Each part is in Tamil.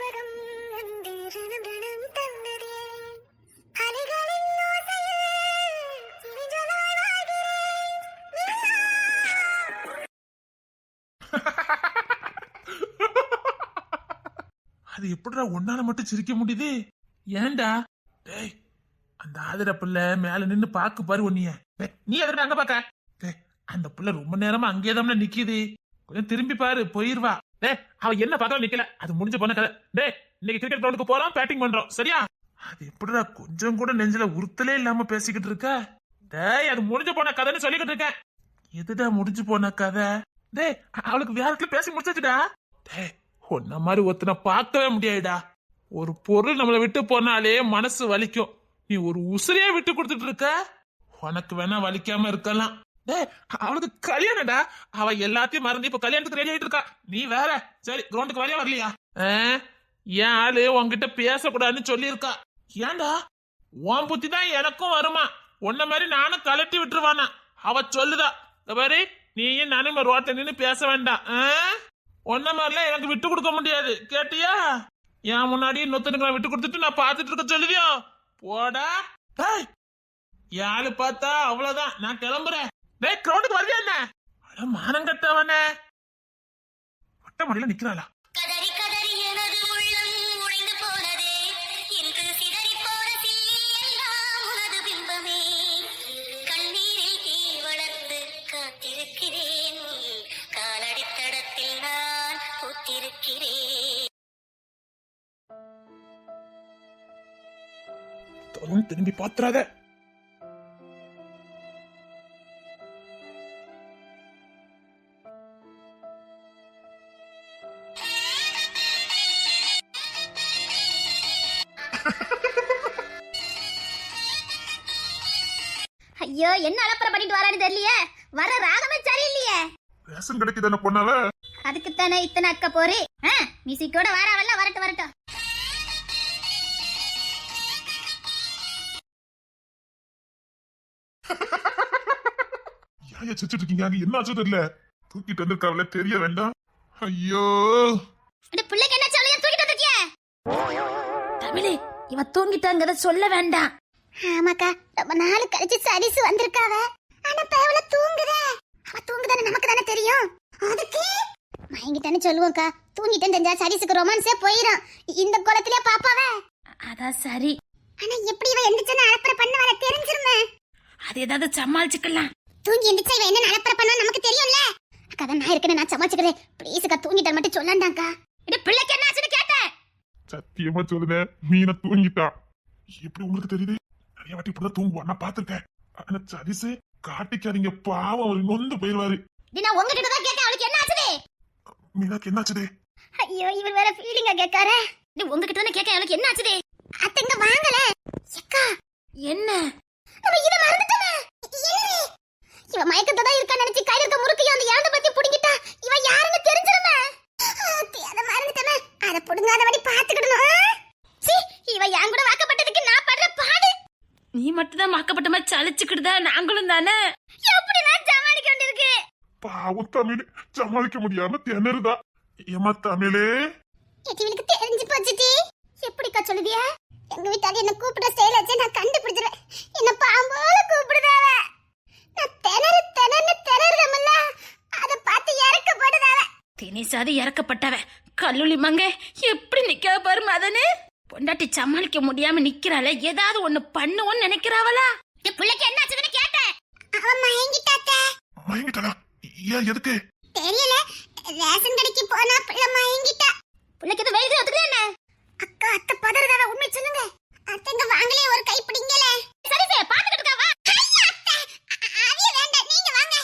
ஞாபகம் வந்து ரணம் தந்ததே அலைகளின் ஓசையில் இனிஞ்சலாய் வாழ்கிறேன். அது எப்படிடா ஒன்னால மட்டும் சிரிக்க முடியுது? ஏன்டா? டேய், அந்த ஆதிர பிள்ளை மேல நின்னு பாக்கு பாரு உன்னிய. நீ எதற்கு அங்க பாக்க? டேய், அந்த பிள்ளை ரொம்ப நேரமா அங்கேதான் நிக்குது. கொஞ்சம் திரும்பி பாரு, போயிருவா. டேய், அவ என்ன பார்த்தாலும் நிக்கல. அது முடிஞ்ச போன கதை. டேய், இன்னைக்கு கிரிக்கெட் கிரவுண்டுக்கு போறோம், பேட்டிங் பண்றோம், சரியா? அது எப்படிடா கொஞ்சம் கூட நெஞ்சில உறுத்தலே இல்லாம பேசிக்கிட்டு இருக்க? டேய், அது முடிஞ்சு போன கதைன்னு சொல்லிக்கிட்டு இருக்கேன். எதுடா முடிஞ்சு போன கதை? டேய், அவளுக்கு வேற இடத்துல பேசி முடிச்சுடா. டேய், உன்ன மாதிரி ஒருத்தனை பார்க்கவே முடியாதுடா. ஒரு பொருள் நம்மளை விட்டு போனாலே மனசு வலிக்கும். நீ ஒரு உசிரியே விட்டு கொடுத்துட்டு இருக்க. உனக்கு வேணா வலிக்காம இருக்கலாம். டேய், அவளுக்கு கல்யாணம்டா. அவ எல்லாத்தையும் மறந்து இப்ப கல்யாணத்துக்கு ரெடி ஆயிட்டு இருக்கா. நீ வேற. சரி, கிரவுண்டுக்கு வரையா வரலையா? ஏன் ஆளு உன்கிட்ட பேசக்கூடாதுன்னு சொல்லியிருக்கா. ஏன்டா? உன் புத்தி தான் எனக்கும் வருமா? உன்ன மாதிரி நானும் கலட்டி விட்டுருவானா? அவ சொல்லுதா, பாரு, நீயும் நானும் ரோட்ல நின்று பேச வேண்டாம். ஒன்ன மாதிரிலாம் எனக்கு விட்டு கொடுக்க முடியாது, கேட்டியா? என் முன்னாடி நொத்தனுங்களை விட்டு கொடுத்துட்டு நான் பாத்துட்டு இருக்க சொல்லுவியோ? போடா. யாரு பார்த்தா அவ்வளவுதான், நான் கிளம்புறேன். டேய், கிரவுண்டுக்கு வரலையா என்ன? அட மானம் கட்டவன. வட்ட மடியில நிக்கிறாளா? திரும்பி பாத்துறாத. ஐயோ, என்ன அலப்பற பண்ணிட்டு வரான்னு தெரியலையே. வர ராகமே சரியில்லையே. ரேஷன் கடைக்கு தானே பொண்ணாவ? அதுக்கு தானே இத்தனை அக்க போறே. மியூசிக்கோட வாராவல்ல, வரட்டும் வரட்டும். ஏன் சிரிச்சிட்டு இருக்கீங்க? என்ன ஆச்சு தெரியல. தூக்கிட்டு வந்திருக்காவல, தெரிய வேண்டாம். ஐயோ, இந்த பிள்ளைக்கு என்ன சொல்லியா தூக்கிட்டு வந்திருக்கிய? தமிழே, இவ தூங்கிட்டாங்கறத சொல்ல வேண்டாம். ஆமாக்கா, ரொம்ப நாள் கழிச்சு சரிசு வந்திருக்காவ. ஆனா பேவல தூங்குதே. அவ தூங்குதானே நமக்கு தானே தெரியும். அதுக்கு மயங்கிட்டானே சொல்லுவோம்க்கா. தூங்கிட்டேன்னு தெரிஞ்சா சரிசுக்கு ரொமான்ஸே போயிடும். இந்த கோலத்திலே பாப்பாவே. அதான் சரி. ஆனா எப்படி இவ எந்திரச்சன அலப்பற பண்ணவள தெரிஞ்சிருமே. அது ஏதாவது சமாளிச்சுக்கலாம். தூங்கி எந்திரச்சா இவ என்ன அலப்பற பண்ணா நமக்கு தெரியும்ல. அக்கா தான் நான் இருக்கேன், நான் சமாளிச்சுக்கிறேன். ப்ளீஸ் அக்கா, தூங்கிட்டா மட்டும் சொல்லண்டாங்கா. இது பிள்ளைக்கு என்ன ஆச்சுன்னு கேட்டேன். சத்தியமா சொல்லுதே, மீன தூங்கிட்டா. எப்படி உங்களுக்கு தெரியுது? நிறைய வாட்டி இப்படிதான் தூங்குவா, நான் பாத்துருக்கேன். ஆனா சரிசு காட்டிக்காதீங்க, பாவம் அவர் நொந்து போயிருவாரு. நான் உங்ககிட்ட தான் கேட்டேன், அவளுக்கு என்ன ஆச்சுது? மீனாக்கு என்ன ஆச்சுது? ஐயோ, இவன் வேற ஃபீலிங்கா கேட்காரே. நீ உங்ககிட்ட தானே கேட்க, அவளுக்கு என்ன ஆச்சுது? அத்தங்க வாங்கல. அக்கா, என்ன? நம்ம இத மறந்துட்டோமே. என்னது? இவ மயக்கத்துல தான் இருக்கா நினைச்சு கையில இருக்க முறுக்கைய அந்த யானை பத்தி புடிங்கிட்டா. இவ யாருன்னு தெரிஞ்சிருமே. அத மறந்துட்டோமே. அத புடுங்காதபடி பாத்துக்கிடணும். சீ, இவ யான் கூட வாக்கப்பட்டதுக்கு நான் படுற பாடு. நீ மட்டும் தான் வாக்கப்பட்ட மாதிரி சலிச்சுக்கிட்டுதா, நாங்களும் தானே. எப்படி நான் சமாளிக்க வேண்டியிருக்கு? பாவம் தமிழ் சமாளிக்க முடியாம திணறுதா. ஏமா தமிழே, இவளுக்கு தெரிஞ்சு போச்சுடி. எப்படிக்கா சொல்லுவியா? எங்க வீட்டால என்ன கூப்பிட ஸ்டைல் வச்சு நான் கண்டுபிடிச்சிருவேன். என்ன பாம்போல கூப்பிடுதாவ. நான் திணறமல்ல, அத பார்த்து இறக்கப்படுதாவ. தினிசாதி இறக்கப்பட்டவ கல்லூலி மங்க எப்படி நிக்க பாரு மதனு. பொண்டாட்டி சமாளிக்க முடியாம நிக்கிறாள, ஏதாவது ஒண்ணு பண்ணுவோன்னு நினைக்கிறாவளா? இந்த பிள்ளைக்கு என்ன ஆச்சுன்னு கேட்டேன். அவ மயங்கிட்டாத்த. மயங்கிட்டாளா? ஏன், எதுக்கு தெரியல. ரேஷன் கடைக்கு போனா பிள்ளை மயங்கிட்டா. பிள்ளைக்கு எது வெயிட் ஒத்துக்கல என்ன? அக்கா, அத்தை பதறதாவ, உண்மை சொல்லுங்க. அத்தைங்க வாங்களே, ஒரு கை பிடிங்கல. சரி சரி, பாத்துக்கிட்டு இருக்கா. வா. ஐயா அத்தை, அவிய வேண்டாம், நீங்க வாங்க.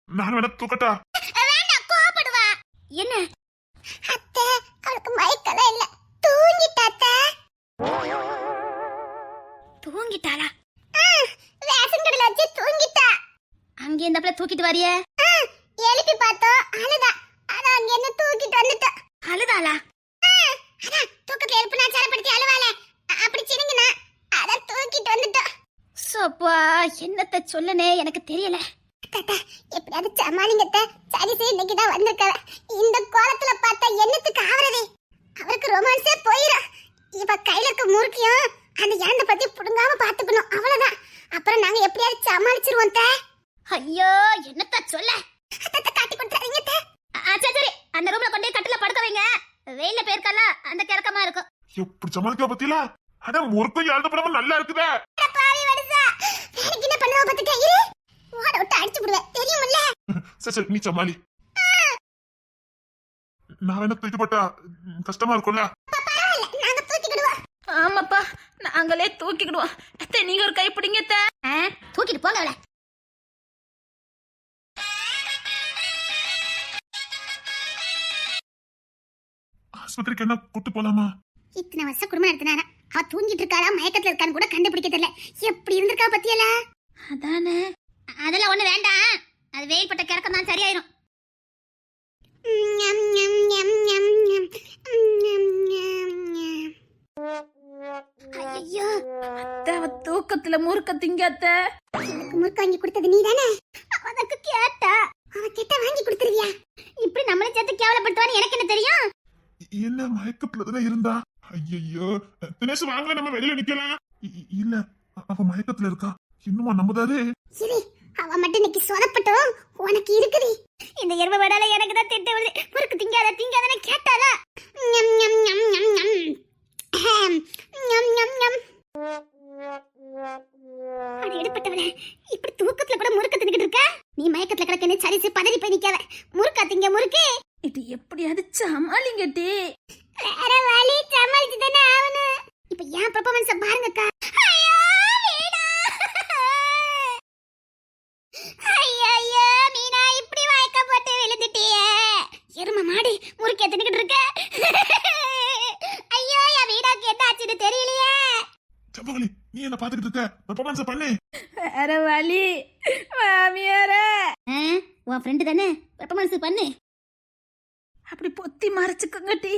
நான் வேணா தூக்கட்டா? வேண்டாம், கோபப்படுவா. என்ன? அத்தை, அவளுக்கு மயக்கல இல்ல, தூங்கிட்டா அத்தை. தூங்கிட்டாளா? ரேஷன் கடையில வச்சு தூங்கிட்டா. அங்க இந்த பிள்ளை தூக்கிட்டு வரியே? எழுப்பி பார்த்தோம், அழுதா. அதான் அங்க என்ன தூக்கிட்டு வந்துட்டா. அழுதாளா? அதான் தூக்கத்துல எழுப்புனா சரப்படுத்தி அழுவாள, அப்படி சினுங்கனா அதான் தூக்கிட்டு வந்துட்டா. சப்பா, என்னத்த சொல்லனே எனக்கு தெரியல. தாத்தா, எப்படியாவது சமாளிங்கத்த. சரிசே இன்னைக்கு தான் வந்திருக்காவ. இந்த கோலத்துல பார்த்தா என்னத்துக்கு ஆவறதே? அவருக்கு ரொமான்ஸே போயிடும். இவ கையில இருக்க முறுக்கியும் அந்த இறந்த பத்தி புடுங்காம பாத்துக்கணும், அவ்வளவுதான். அப்புறம் நாங்க எப்படியாவது சமாளிச்சிருவோம். ஐயோ என்னத்த சொல்ல, காட்டி கொடுத்துறீங்க. சரி அந்த ரூம்ல கொண்டு கட்டில படுக்க வைங்க. வெயில பேர்க்கல அந்த கிழக்கமா இருக்கும். எப்படி சமாளிக்க பத்தியா? அட முறுக்கும் எழுத படமும் நல்லா இருக்குதே. பாவி வடுசா, எனக்கு என்ன பண்ணுவ பாத்துக்க. இரு, ஓட விட்டு அடிச்சு விடுவேன், தெரியுமில்ல. சரி நீ சமாளி. நான் என்ன தூக்கிப்பட்டா கஷ்டமா இருக்கும்ல. நாங்க தூக்கிடுவோம். ஆமாப்பா, நாங்களே தூக்கிக்கிடுவோம். அத்தை, நீங்க ஒரு கை பிடிங்க அத்தை. தூக்கிட்டு போங்க அவளை. ஆஸ்பத்திரிக்கு என்ன கூட்டு போலாமா? இத்தனை வருஷம் குடும்பம் நடத்தினாரா, அவ தூங்கிட்டு இருக்காளா மயக்கத்துல இருக்கான்னு கூட கண்டுபிடிக்க தெரியல. எப்படி இருந்திருக்கா பத்தியல. அதானே. அதெல்லாம் ஒண்ணு வேண்டாம், அது வெயில் பட்ட கிறக்கம் தான் சரியாயிரும். ஐயோ, அத்தை, அவ தூக்கத்துல முறுக்க திங்க அத்தை. எனக்கு முறுக்கு வாங்கி கொடுத்தது நீ தானே? அவனுக்கு கேட்டா அவ கிட்ட வாங்கி கொடுத்துருவியா? இப்படி நம்மளை சேர்த்து கேவலப்படுத்துவான்னு எனக்கு என்ன தெரியும்? என்ன மயக்கத்துல தானே இருந்தா? ஐயோ தினேஷ் வாங்க, நம்ம வெளியில நிக்கலாம். இல்ல, அவ மயக்கத்துல இருக்கா. இன்னுமா நம்புதாரு? சரி, அவ மட்டும் இன்னைக்கு சொதப்பட்டும் உனக்கு இருக்குது. இந்த எருவ வடால எனக்கு தான் திட்டு வருது. முறுக்கு திங்காத திங்காதன்னு கேட்டாளா? ஞம் ஞம் ஞம் ஞம் ஞம். ஞம் ஞம் ஞம். அடி எடுப்பட்டவளே, இப்படி தூக்கத்துல கூட முறுக்கு தின்னுட்டு இருக்க. நீ மயக்கத்துல கிடக்குன்னு சரிச்சு பதறி போய் நிக்காத. முறுக்கா திங்க முறுக்கு. இது எப்படியாவது சமாளிங்கட்டி. வேற வழி, சமாளிச்சு தானே ஆகணும். இப்ப ஏன் பெர்ஃபார்மன்ஸ பாருங்கக்கா. ஐயோ மீனா, ஐயோ மீனா, இப்படி வாய்க்கப்பட்டு விழுந்துட்டியே. எரும மாடி முறுக்கே தின்னுட்டு இருக்க. ஐயோ என் மீனாக்கு என்ன ஆச்சுன்னு தெரியலையே. செம்பகலி, நீ என்ன பாத்துக்கிட்டு இருக்க? பெர்ஃபார்மன்ஸ் பண்ணு. வேற வழி மாமியார. உன் ஃப்ரெண்டு தானே, பெர்ஃபார்மன்ஸ் பண்ணு. அப்படி பொத்தி மறைச்சுக்கங்கட்டி.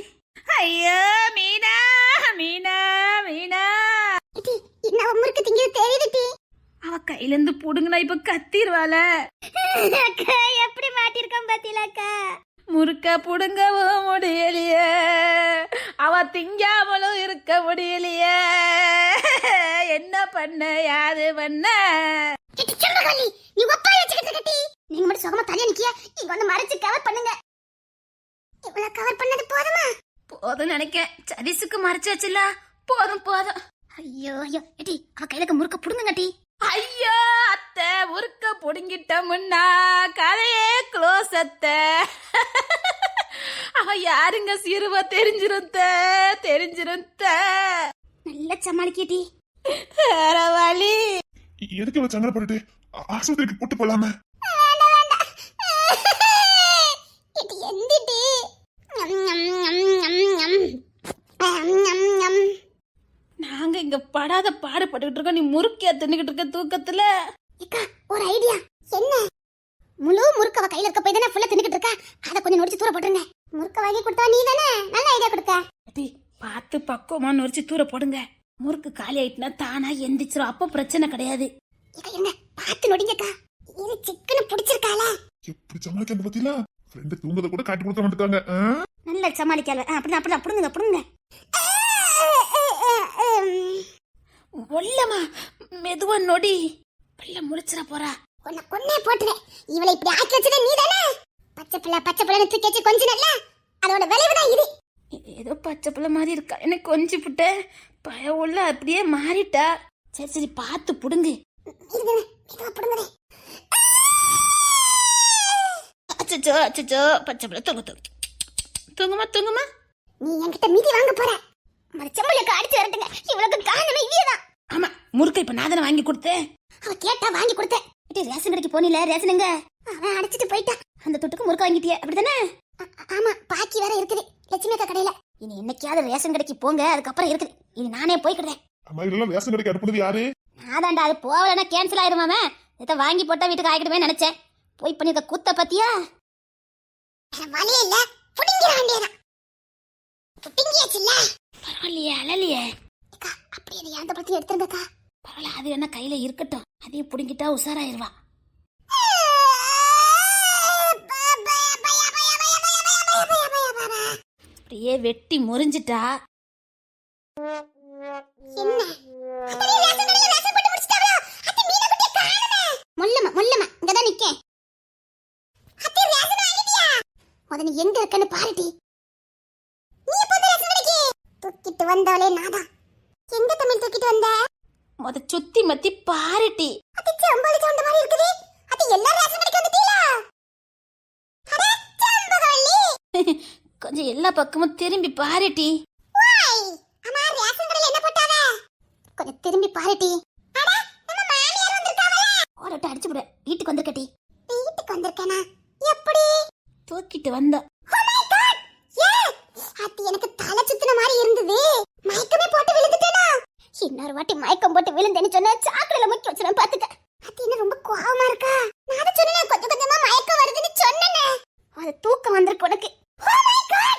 ஐயோ மீனா, மீனா, மீனா. இடி, இன்ன முறுக்கு திங்கிறது தெரியுதுடி. அவ கையில இருந்து புடுங்கினா இப்ப கத்திருவாள. அக்கா எப்படி மாட்டிருக்கான் பாத்தீங்களாக்கா? முறுக்க புடுங்கவும் முடியலையே, அவ திங்காமலும் இருக்க முடியலையே. என்ன பண்ண, யாது பண்ண? கிட்டி செம்பகலி, நீ ஒப்பாரி வச்சுக்கிட்டு கட்டி. நீங்க மட்டும் சுகமா தனியா நிக்கிய, இங்க வந்து மறைச்சு கவர் பண்ணுங்க. இவ்வளவு கவர் பண்ணது போதுமா? போதும் நினைக்கேன். சரிசுக்கு மறைச்சாச்சுல, போதும் போதும். ஐயோ ஐயோ, எடி அவ கையில முறுக்க புடுங்க கட்டி. ஐயோ அத்தை, முறுக்க புடுங்கிட்டோம்னா கதையே க்ளோஸ் அத்தை. அவ யாருங்க சிறுவ தெரிஞ்சிருந்த தெரிஞ்சிருந்த. நல்ல சமாளிக்கடி. வேற வழி. எதுக்கு இவ சங்கடப்பட்டுட்டு ஆஸ்பத்திரிக்கு கூட்டு போலாமே? வேண்டாம் வேண்டாம். எடி எந்திடி. ஞம் ஞம் ஞம் ஞம் ஞம். ஞம் ஞம். நாங்க இங்க படாத பாடுபட்டுக்கிட்டு இருக்கோம், நீ முறுக்கியா தின்னுகிட்டு இருக்க தூக்கத்துல. அக்கா ஒரு ஐடியா. என்ன? முழு முறுக்க அவ கையில இருக்க போய் தானே ஃபுல்லா தின்னுகிட்டு இருக்கா. அத கொஞ்சம் நொடிச்சு தூர போட்டுருங்க. முறுக்க வாங்கி கொடுத்தா நீ தானே நல்ல ஐடியா கொடுக்க. அடி, பார்த்து பக்குவமா நொறிச்சு தூர போடுங்க. முறுக்கு காலி ஆயிட்டுனா தானா எந்திரிச்சிரும், அப்ப பிரச்சனை கிடையாது. இக்கா இருங்க, பார்த்து நொடிங்கக்கா. இது சிக்கன பிடிச்சிருக்காளா? எப்படி சமாளிக்க பத்தியா? ஃப்ரெண்டு தூங்கத கூட காட்டி கொடுக்க மாட்டாங்க. நல்ல சமாளிக்கால. அப்படிதான் அப்படிதான் புடுங்க புடுங்க. ஒல்லமா மெதுவா நொடி, பிள்ளை முழிச்சிட போறா. உன்னை கொன்னே போட்டுறேன். இவளை இப்படி ஆக்கி வச்சதே நீ தானே. பச்சை பிள்ளை தூக்கி வச்சு கொஞ்ச நல்ல அதோட விளைவுதான் இது. ஏதோ பச்சை பிள்ளை மாதிரி இருக்கா, எனக்கு கொஞ்சி புட்ட பய உள்ள அப்படியே மாறிட்டா. சரி சரி பார்த்து புடுங்கு. அச்சோ அச்சோ, பச்சை பிள்ளை தூங்க தூங்க தூங்குமா தூங்குமா. நீ என்கிட்ட மீதி வாங்க போற. மரச்சம்பளுக்கு அடிச்சு வரட்டுங்க. இவளுக்கு காரணமே இவியதான். ஆமா, முறுக்கை இப்ப நான் தானே வாங்கி கொடுத்தேன். அவ கேட்டா வாங்கி கொடுத்தேன். ரேஷன் கடைக்கு போனில, ரேஷனுங்க அவன் அடிச்சிட்டு போயிட்டான். அந்த தொட்டுக்கு முறுக்க வாங்கிட்டிய அப்படிதானே? ஆமா, பாக்கி வேற இருக்குது லட்சுமி அக்கா கடையில. இனி என்னைக்காவது ரேஷன் கடைக்கு போங்க, அதுக்கப்புறம் இருக்குது. இனி நானே போய்க்கிடுறேன். அம்மா இதெல்லாம் ரேஷன் கடைக்கு அனுப்புனது யாரு? நாதாண்டா, அது போவலன்னா கேன்சல் ஆயிருமாமே. இதை வாங்கி போட்டா வீட்டுக்கு ஆகிடுமே நினைச்சேன். போய் பண்ணிருக்க கூத்த பத்தியா? வழியே இல்ல, புடிங்கிற வேண்டியதான். புடிங்கியாச்சுல்ல, பரவாயில்லையே, அழலையே. அப்படியே அதை அந்த பத்தி எடுத்துருங்கக்கா. பரவாயில்ல, அது என்ன கையில இருக்கட்டும். அதையும் புடுங்கிட்டா உஷாராயிருவா. அப்படியே வெட்டி முறிஞ்சிட்டா. என்ன அத்தனை ரேஷன் கடையில ரேஷன் போட்டு முடிச்சிட்டாங்களா? அத்தை மீனா குட்டியை காணோமே. முள்ளமா இங்கதான் நிக்கேன். அத்தை ரேஷன் வாங்கிட்டியா? முத நீ எங்க இருக்கன்னு பாருடி. நீ எப்போ இந்த ரேஷன் கடைக்கு தூக்கிட்டு வந்தவளே நாதான். எங்க தமிழ் தூக்கிட்டு வந்த? முத சுத்தி மத்தி பாருட்டி. அத்தை செம்பளி சவுண்ட் மாதிரி இருக்குது. அத்தை எல்லா ரேஷன் கடைக்கு வந்துட்டீங்களா? அட செம்பகவல்லி. கொஞ்சம் எல்லா பக்கமும் திரும்பி பாருட்டி. ஓய் அம்மா ரேஷன் கடையில என்ன போட்டாவ? கொஞ்சம் திரும்பி பாருடி. அட நம்ம மாமியார் வந்திருக்காவல. ஓடட்ட அடிச்சு விட. வீட்டுக்கு வந்திருக்கட்டி. வீட்டுக்கு வந்திருக்கேனா? எப்படி? தூக்கிட்டு வந்தோம். Oh my god! அத்தி எனக்கு தலை சுத்தின மாதிரி இருந்தது. மயக்கமே போட்டு விழுந்துட்டேனா? இன்னொரு வாட்டி மயக்கம் போட்டு விழுந்தேன்னு சொன்னா சாக்கடையில முக்கி வச்சிரும் பாத்துக்க. அத்தி என்ன ரொம்ப கோவமா இருக்கா? நான் தான் சொன்னேன் கொஞ்சம் கொஞ்சமா மயக்கம் வருதுன்னு சொன்னேனே. அது தூக்கம் வந்திருக்கு உனக்கு. Oh my god!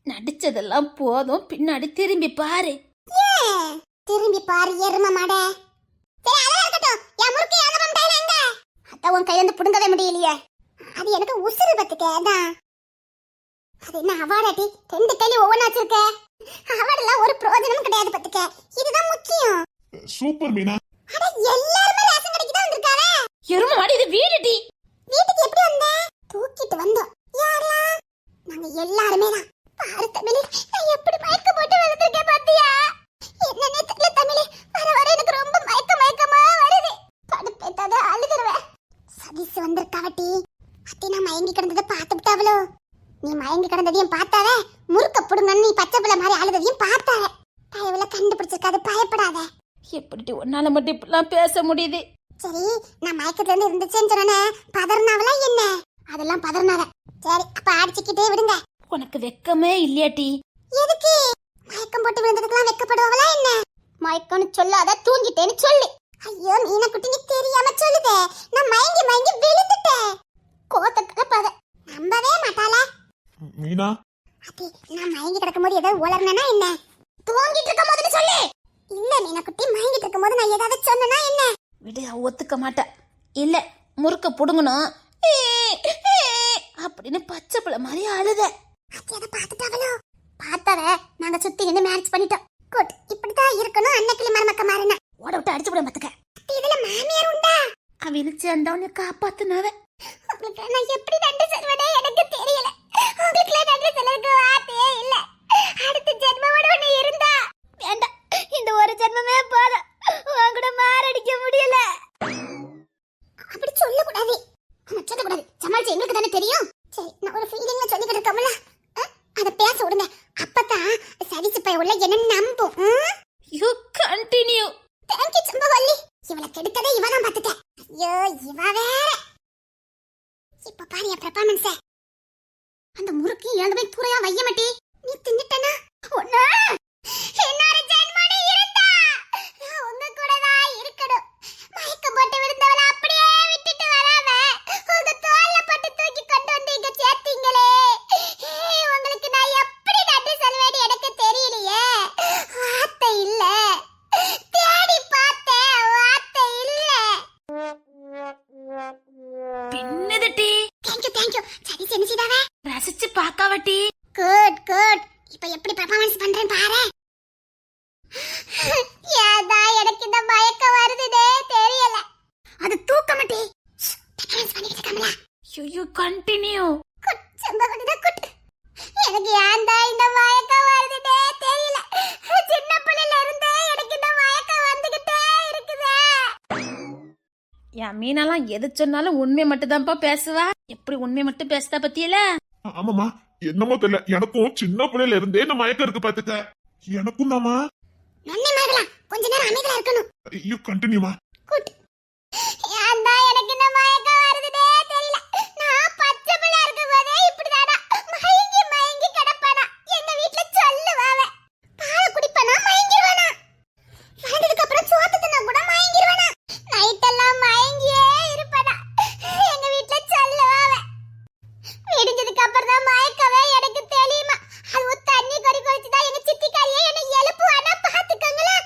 நடிச்சதெல்லாம் போதும், பின்னாடி திரும்பி பாரு. திரும்பி பாரு எரும மாடே. சரி அதெல்லாம் இருக்கட்டும். என் முறுக்கு யாத மம்டைல எங்க? அத உன் கையில இருந்து புடுங்கவே முடியலையே. அது எனக்கு உசுறு பத்துக்க அதான். அது என்ன அவார்டாட்டி? 2 கையில ஒவ்வொன்னா வச்சிருக்க. அவார்டெல்லாம் ஒரு பிரயோஜனமும் கிடையாது பத்துக்க. இதுதான் முக்கியம். சூப்பர் மீனா. அட எல்லாரும் ரேஷன் கடைக்கு தான் வந்திருக்காவே. எரும மாடி இது வீடுடி. வீட்டுக்கு எப்படி வந்த? தூக்கிட்டு வந்தோம். யாரெல்லாம்? நாங்க எல்லாருமே தான். பாரு தமிழ், நான் எப்படி மயக்க போட்டு விழுந்திருக்கேன் பாத்தியா? என்னன்னே தெரியல தமிழ். வர வர எனக்கு ரொம்ப மயக்கமா வருது. கடுப்பேத்தாத அழுதுருவேன். சதீஷ் வந்திருக்காவட்டி. அத்தி நான் மயங்கி கிடந்ததை பார்த்துட்டாவளோ? நீ மயங்கி கிடந்ததையும் பார்த்தாவே, முறுக்க புடுங்கன்னு நீ பச்சை பிள்ளை மாதிரி அழுததையும் பார்த்தாவே. தயவுல கண்டுபிடிச்சிருக்காது, பயப்படாத. எப்படி உன்னால மட்டும் இப்படிலாம் பேச முடியுது? சரி நான் மயக்கத்துல இருந்து இருந்துச்சேன்னு சொன்னே, பதறினாவளா என்ன? அதெல்லாம் பதறினாவ. சரி அப்ப அடிச்சுக்கிட்டே விடுங்க. உனக்கு வெக்கமே இல்லையாட்டி? எதுக்கு மயக்கம் போட்டு விழுந்ததுக்கெல்லாம் வெக்கப்படுவாங்களா என்ன? மயக்கம்னு சொல்லாத, தூங்கிட்டேன்னு சொல்லு. ஐயோ மீனா குட்டி நீ தெரியாம சொல்லுதே. நான் மயங்கி விழுந்துட்டேன். கோத்த கலப்பாத, நம்பவே மாட்டாளா? மீனா அத்தி நான் மயங்கி கிடக்கும்போது ஏதாவது உளறனா என்ன? தூங்கிட்டு இருக்கும் போது சொல்லு. இல்ல மீனா குட்டி மயங்கிட்டு இருக்கும்போது நான் ஏதாவது சொன்னனா என்ன? விடு, ஒத்துக்க மாட்டா. இல்ல முறுக்க புடுங்கணும் அப்படின்னு பச்சை பிள்ளை மாதிரி அழுத. அத்தி அதை பார்த்துட்டாவளோ? பார்த்தாவ. நாங்க சுத்தி நின்று மேட்ச் பண்ணிட்டோம். குட், இப்படிதான் இருக்கணும். அன்னைக்கிளி மருமக்க மாறின. ஓட விட்டு அடிச்சு விட பாத்துக்க. இதுல மாமியார் உண்டா? விழிச்சு அந்த காப்பாத்துனாவ. உங்களுக்கு நான் எப்படி நன்றி சொல்வதே எனக்கு தெரியல. உங்களுக்கு நன்றி சொல்றதுக்கு வார்த்தையே இல்ல. அடுத்த ஜென்மோட ஒண்ணு இருந்தா வேண்டாம். இந்த ஒரு ஜென்மமே போதும். உன் கூட மாரடிக்க முடியல. அப்படி சொல்லக்கூடாது. சொல்லக்கூடாது. சமாளிச்சு எங்களுக்கு தானே தெரியும். சரி நான் ஒரு ஃபீலிங்ல சொல்லிக்கிட்டு இருக்கோம்ல, அத பேச விடுங்க. அப்பதான் சதிச்சு போய் உள்ள என்ன நம்பும். You continue. தேங்க்யூ சம்பவல்லி. இவளை கெடுக்கதே இவதான் பாத்துக்க. ஐயோ இவ வேற. இப்ப பாரு என் பெர்ஃபார்மன்ஸ். அந்த முறுக்கு இழந்து போய் தூரையா வைய மாட்டி. நீ தின்னுட்டனா? ஒண்ணு இன்னொரு ஜென்மனி இருந்தா நான் உங்க கூட தான் இருக்கணும். மயக்கம் போட்டு விழுந்தவள அப்படியே விட்டுட்டு வராம உங்க தோள்ல போட்டு தூக்கி கொண்டு வந்து இங்க சேர்த்தீங்களே. உங்களுக்கு நான் எப்படி நன்றி சொல்வேன்னு எனக்கு தெரியலையே. வார்த்தை இல்ல. தேடி பார்த்தேன், வார்த்தை இல்ல. பின்னதுட்டி. தேங்க்யூ. சரி செஞ்சிடாவே. ரசிச்சு பாக்காவட்டி. குட். இப்ப எப்படி பெர்ஃபார்மன்ஸ் பண்றேன் பாரு. ஏதா எனக்கு இந்த மயக்கம் வருதுதே தெரியல. அது தூக்கமட்டி. பெர்ஃபார்மன்ஸ் பண்ணிட்டு இருக்கம்ல. You continue. குட் சம்பவம்டா குட். எனக்கு ஏன்டா இந்த மயக்கம் வருதுதே தெரியல. சின்ன பிள்ளைல இருந்தே எனக்கு இந்த மயக்கம் வந்துகிட்டே இருக்குதே. என் மீனெல்லாம் எது சொன்னாலும் உண்மை மட்டும் தான்ப்பா பேசுவா. எப்படி உண்மை மட்டும் பேசுதா பத்தியல? ஆமாமா, என்னமோ தெரியல, எனக்கும் சின்ன பிள்ளையில இருந்தே இந்த மயக்கம் இருக்கு பாத்துக்க. எனக்கும் தாமா. நன்னி மகளா கொஞ்ச நேரம் அமைதியா இருக்கணும். யூ கண்டினியூமா. குட். ஏன்டா எனக்கு இந்த மயக்கம் வருதுதே தெரியல. நான் பச்சை பிள்ளை இருக்கும்போதே இப்படிதானா மயங்கி கிடப்பானா. எங்க வீட்ல சொல்லுவாவ. பால் குடிப்பானா மயங்கிடுவானா. வளர்ந்ததுக்கு அப்புறம் சோத்து தின்னா கூட மயங்கிடுவானா. நைட் எல்லாம் மயங்கியே இருப்பானா. எங்க வீட்ல சொல்லுவாவ. விடிஞ்சதுக்கு அப்புறம் தான் மயக்கவே எனக்கு தெரியுமா. அது தண்ணி கொறி கொறிச்சுதான் எங்க சித்திக்காரியே என்ன எழுப்புவானா பாத்துக்கங்களா.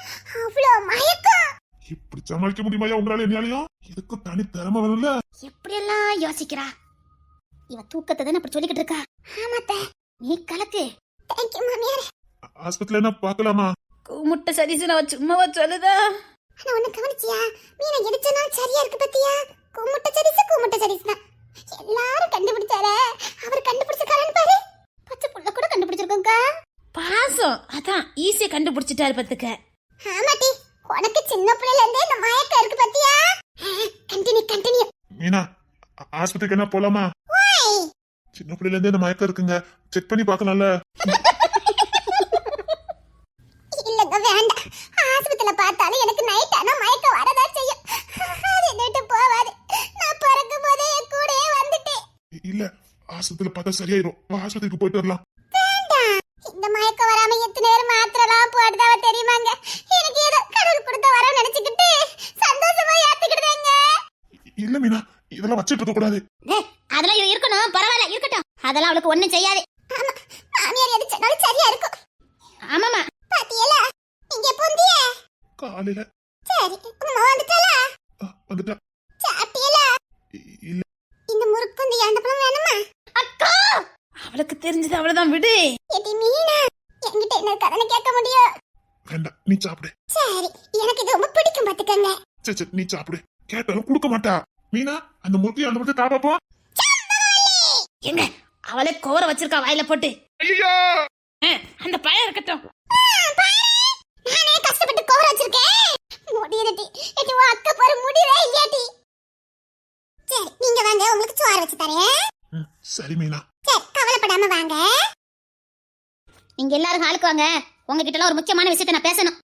அவ்வளோ மயக்கம். இப்படி சமாளிக்க முடியுமாயா உங்களால என்னாலயா? இதுக்கு தனி திறமை வேணும்ல. எப்படி எல்லாம் யோசிக்கிறா. இவ தூக்கத்தை தான் அப்படி சொல்லிக்கிட்டு இருக்கா. ஆமாத்த நீ கலக்கு. தேங்க்யூ மாமியார். ஆஸ்பத்திரியில என்ன பார்க்கலாமா? முட்டை சரிசு நான் சும்மாவா சொல்லுதா? ஆனா ஒண்ணு கவனிச்சியா, மீனை எரிச்சனா சரியா இருக்கு பத்தியா? கூமுட்டை சரிசு தான். எல்லாரும் கண்டுபிடிச்சாரே, அவர் கண்டுபிடிச்சிருக்காருன்னு பாரு. பச்சை புள்ள கூட கண்டுபிடிச்சிருக்கோங்க. பாசம் அதான் ஈஸியா கண்டுபிடிச்சிட்டாரு பத்துக்க. ஆமாட்டி, உனக்கு சின்ன பிள்ளைல இருந்தே இந்த மயக்கம் இருக்கு பத்தியா? கண்டினியூ. மீனா, ஆஸ்பத்திரிக்கு என்ன போலாமா? சின்ன பிள்ளைல இருந்தே இந்த மயக்கம் இருக்குங்க, செக் பண்ணி பார்க்கலாம்ல? இல்லங்க வேண்டாம். ஆஸ்பத்திரியில பார்த்தாலும் எனக்கு நைட் ஆனா மயக்கம் வரதா செய்யும். அது நிட்டு போவாது. நான் பிறக்கும் போதே என் கூடயே வந்துட்டேன். இல்ல, ஆஸ்பத்திரியில பார்த்தா சரியாயிரும். ஆஸ்பத்திரிக்கு போயிட்டு வரலாம். வேண்டாம். இந்த மயக்கம் வராம எத்தனை நேரம் மாத்திரலாம் போடுதாவ தெரியுமாங்க? எனக்கு ஏதோ கடவுள் கொடுத்த வர நினைச்சுக்கிட்டு சந்தோஷமா ஏத்துக்கிடுதேங்க. இல்ல மீனா, இதெல்லாம் வச்சிட்டு இருக்க கூடாது. அதெல்லாம் இவ இருக்கணும், பரவாயில்ல இருக்கட்டும். அதெல்லாம் அவளுக்கு ஒண்ணும் செய்யாது. ஆமா, மாமியார் எது சொன்னாலும் சரியா இருக்கும். ஆமாமா, பாத்தியல நீங்க பொந்திய காலையில சரி. உம்மா வந்துட்டாளா? வந்துட்டா. சாப்பிட்டியல? இல்ல, இந்த முறுக்கு இந்த அந்த பழம் வேணுமா? அக்கா, அவளுக்கு தெரிஞ்சது அவ்வளவுதான் விடு. எடி மீனா, என்கிட்ட என்ன கதனை கேட்க முடியும்? வேண்டாம், நீ சாப்பிடு. சரி, எனக்கு இது ரொம்ப பிடிக்கும் பாத்துக்கங்க. சரி, நீ சாப்பிடு. கேட்டாலும் கொடுக்க மாட்டா. மீனா, அந்த முறுக்கி அந்த மட்டும் தாப்பாப்போ. எங்க அவளே கோர வச்சிருக்கா வாயில போட்டு. ஐயோ, அந்த பழம் இருக்கட்டும். நானே கஷ்டப்பட்டு கோர வச்சிருக்கேன். முடியலடி, எடி உன் அக்கா பாரு முடியவே இல்லையாடி. சரி, நீங்க வாங்க, உங்களுக்கு சோறு வச்சு தரேன். சரி மீனா. சரி, கவலைப்படாம வாங்க. நீங்க எல்லாரும் ஹாலுக்கு வாங்க. உங்ககிட்ட எல்லாம் ஒரு முக்கியமான விஷயத்தை நான் பேசணும்.